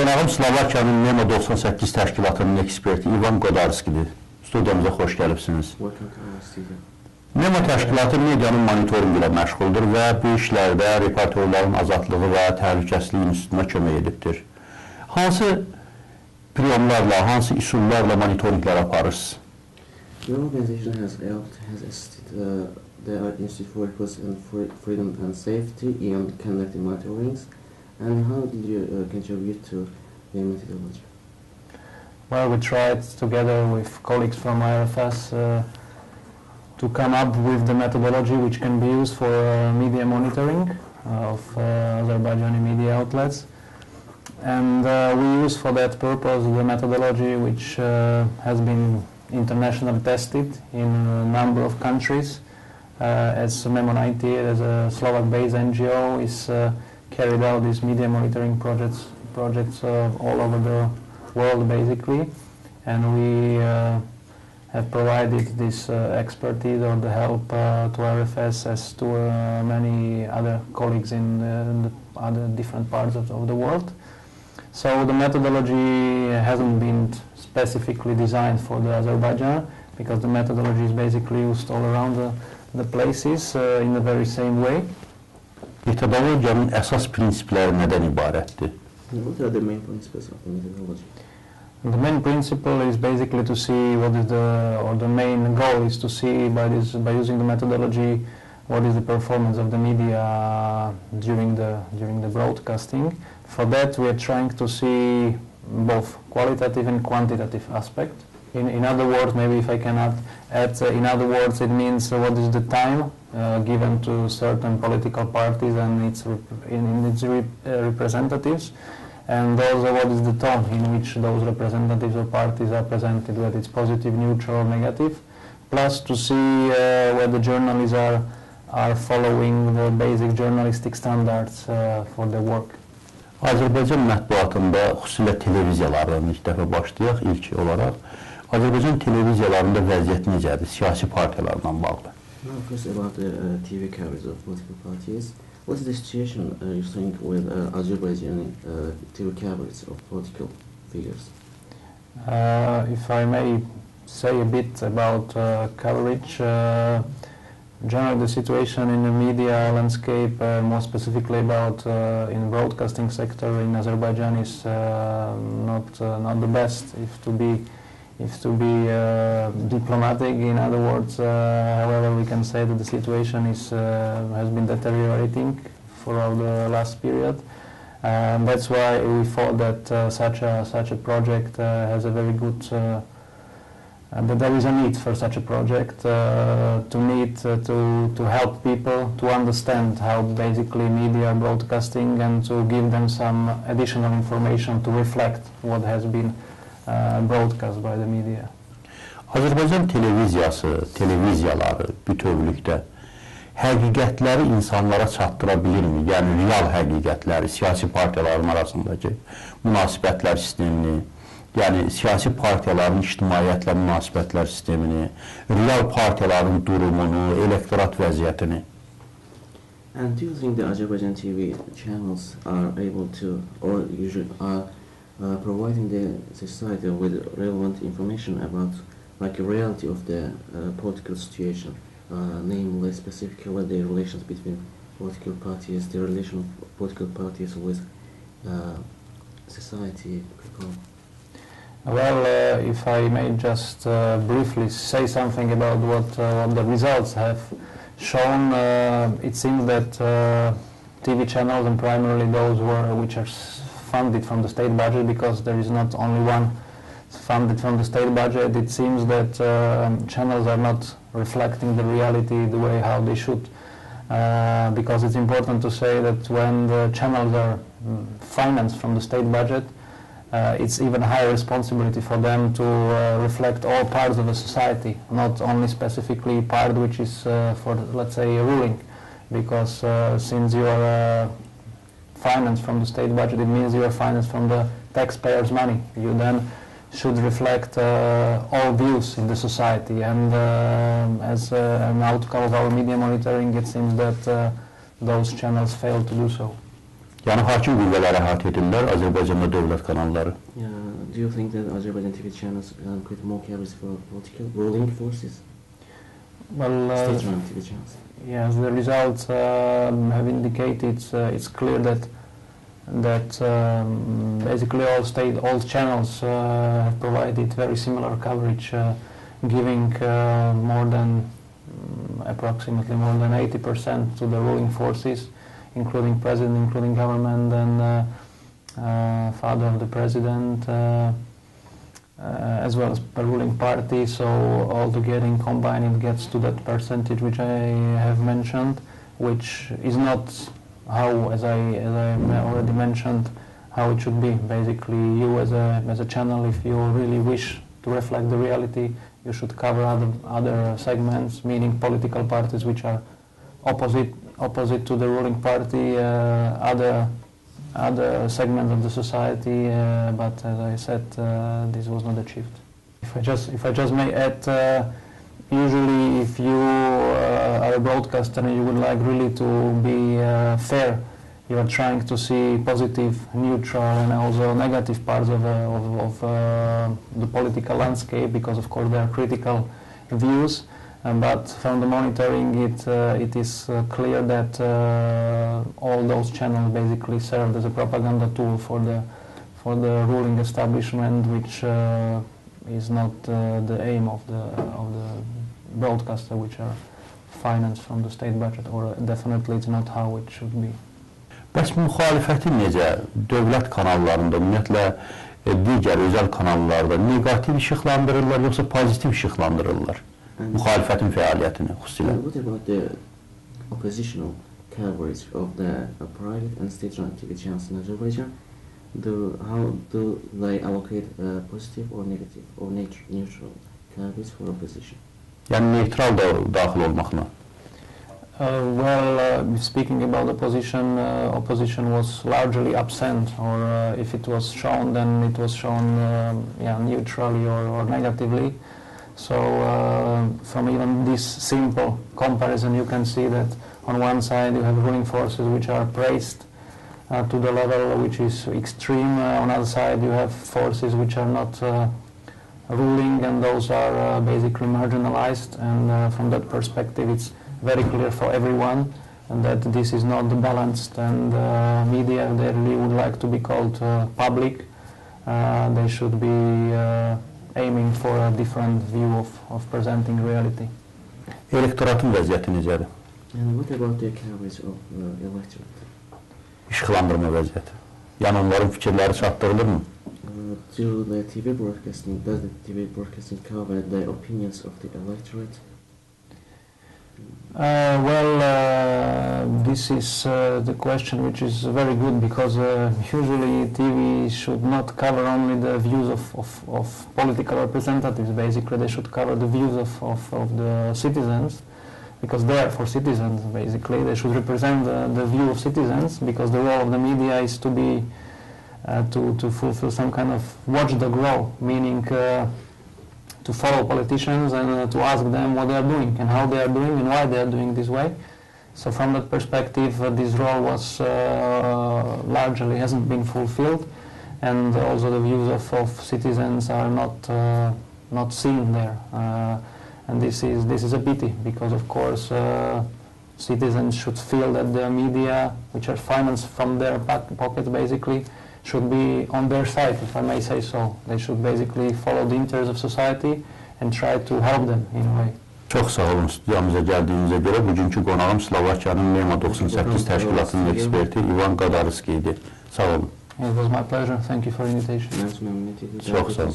Qonağım Slovakiyanın Memo 98 təşkilatının eksperti İvan Godarsky'dir. Studiyamıza xoş gəlibsiniz. Memo təşkilatı medianın monitoringi ilə məşğuldur və bu işlərdə reportörlərin azadlığı və təhlükəsizlik institutuna kömək edibdir. Hansı priyomlarla, hansı üsullarla monitoringlər aparırsınız? The organization has assisted the Institute for Equality and Freedom and Safety in conducting monitorings. And how did you contribute to the methodology? Well, we tried together with colleagues from IRFS to come up with the methodology which can be used for media monitoring of Azerbaijani media outlets. And we use for that purpose the methodology which has been internationally tested in a number of countries. As Memo 98, as a Slovak-based NGO, is carried out these media monitoring projects all over the world, basically. And we have provided this expertise or the help to RFS as to many other colleagues in the other different parts of the world. So the methodology hasn't been specifically designed for the Azerbaijan, because the methodology is basically used all around the places in the very same way. Metodologiyanın əsas prinsipləri nədən ibarətdir? What are the main principles of the methodology? The main principle is basically to see what is the main goal is to see by using the methodology what is the performance of the media during the broadcasting. For that we are trying to see both qualitative and quantitative aspect. In other words, maybe if I can add in other words, it means what is the time given to certain political parties and its representatives, and also what is the tone in which those representatives or parties are presented, whether it's positive, neutral, or negative, plus to see whether journalists are following the basic journalistic standards for their work. Azərbaycan mətbuatında, xüsusilə televiziyalardan ilk dəfə başlayaq, ilk olaraq. Azərbaycan televiziyalarında vəziyyət necədir, siyasi partiyalarla bağlı? Now, first about the TV coverage of political parties. What's the situation you think with Azerbaijani TV coverage of political figures? If I may say a bit about coverage, generally the situation in the media landscape, more specifically about in the broadcasting sector in Azerbaijan, is not the best, if to be diplomatic. In other words, however, we can say that the situation has been deteriorating throughout the last period. That's why we thought that such a project has a very good. That there is a need for such a project to help people to understand how basically media are broadcasting, and to give them some additional information to reflect what has been broadcast by the media. Azərbaycan televiziyaları bütövlükdə həqiqətləri insanlara çatdıra bilirmi? Yəni real həqiqətləri, siyasi partiyaların arasındakı münasibətlər sistemini, yəni siyasi partiyaların ictimaiyyətlə münasibətlər sistemini, real partiyaların durumunu, elektorat vəziyyətini. And do you think the Azerbaijan TV channels are able to, or usually are providing the society with relevant information about like a reality of the political situation, namely specifically the relations between political parties, the relation of political parties with society, people? Well, if I may just briefly say something about what the results have shown, it seems that TV channels, and primarily those which are funded from the state budget, because there is not only one funded from the state budget, it seems that channels are not reflecting the reality the way how they should. Because it's important to say that when the channels are financed from the state budget, it's even higher responsibility for them to reflect all parts of the society, not only specifically part which is for, let's say, a ruling. Because since you are financed from the state budget, it means you are financed from the taxpayers' money. You then should reflect all views in the society, and as an outcome of our media monitoring, it seems that those channels fail to do so. Yəni hakim qüvvələr əhatə edirlər Azərbaycanda dövlət kanalları. Do you think that Azerbaijan TV channels create more coverage for political ruling forces? Well, state-run TV channels. Yes, the results have indicated it's clear that basically all channels have provided very similar coverage, giving approximately more than 80% to the ruling forces, including president, including government, and father of the president, as well as the ruling party. So altogether, combined, it gets to that percentage which I have mentioned, which is not how, as I already mentioned, how it should be. Basically, you as a channel, if you really wish to reflect the reality, you should cover other segments, meaning political parties which are opposite to the ruling party, other segments of the society. But as I said, this was not achieved. If I just may add. Usually, if you are a broadcaster and you would like really to be fair, you are trying to see positive, neutral, and also negative parts of the political landscape, because of course there are critical views. But from the monitoring, it is clear that all those channels basically served as a propaganda tool for the ruling establishment, which is not the aim of the broadcaster, which are financed from the state budget, or definitely it's not how it should be. Bəs müxalifəti necə dövlət kanallarında, ümumiyyətlə digər özəl kanallarda negativ işıqlandırırlar, yoxsa pozitiv işıqlandırırlar müxalifətin fəaliyyətini xüsusilə? What about the oppositional coverage of the private and state-run TV channels in Azerbaijan? How do they allocate positive or negative or neutral coverage for opposition? Yəni neytral da daxil olmaqla. Speaking about opposition was largely absent, or if it was shown, then it was shown neutrally or negatively. So from even this simple comparison, you can see that on one side you have ruling forces which are praised to the level which is extreme. On the other side you have forces which are not ruling, and those are basically marginalized. And from that perspective, it's very clear for everyone that this is not balanced, and media, they really would like to be called public. They should be aiming for a different view of presenting reality. Elektoratın vəziyyəti necədir? And what about the coverage of electorate? İşıqlandırma vəziyyəti. Yəni onların fikirləri çatdırılırmı? Does the TV broadcasting cover the opinions of the electorate? This is the question, which is very good, because usually TV should not cover only the views of political representatives. Basically, they should cover the views of the citizens, because they are for citizens. Basically, they should represent the view of citizens, because the role of the media is to be to fulfill some kind of watchdog role, meaning to follow politicians and to ask them what they are doing and how they are doing and why they are doing this way. So from that perspective, this role was largely hasn't been fulfilled, and also the views of citizens are not seen there. And this is a pity, because of course citizens should feel that the media, which are financed from their pockets basically, should be on their side, if I may say so. They should basically follow the interests of society and try to help them in a way. Çox sağ olun studiyamıza gəldiyinizə görə. Bugünkü qonağım Slovakiyanın Memo 98 təşkilatının eksperti İvan Godarsky idi. Sağ olun. It was my pleasure. Thank you for the invitation. Çox sağ olun.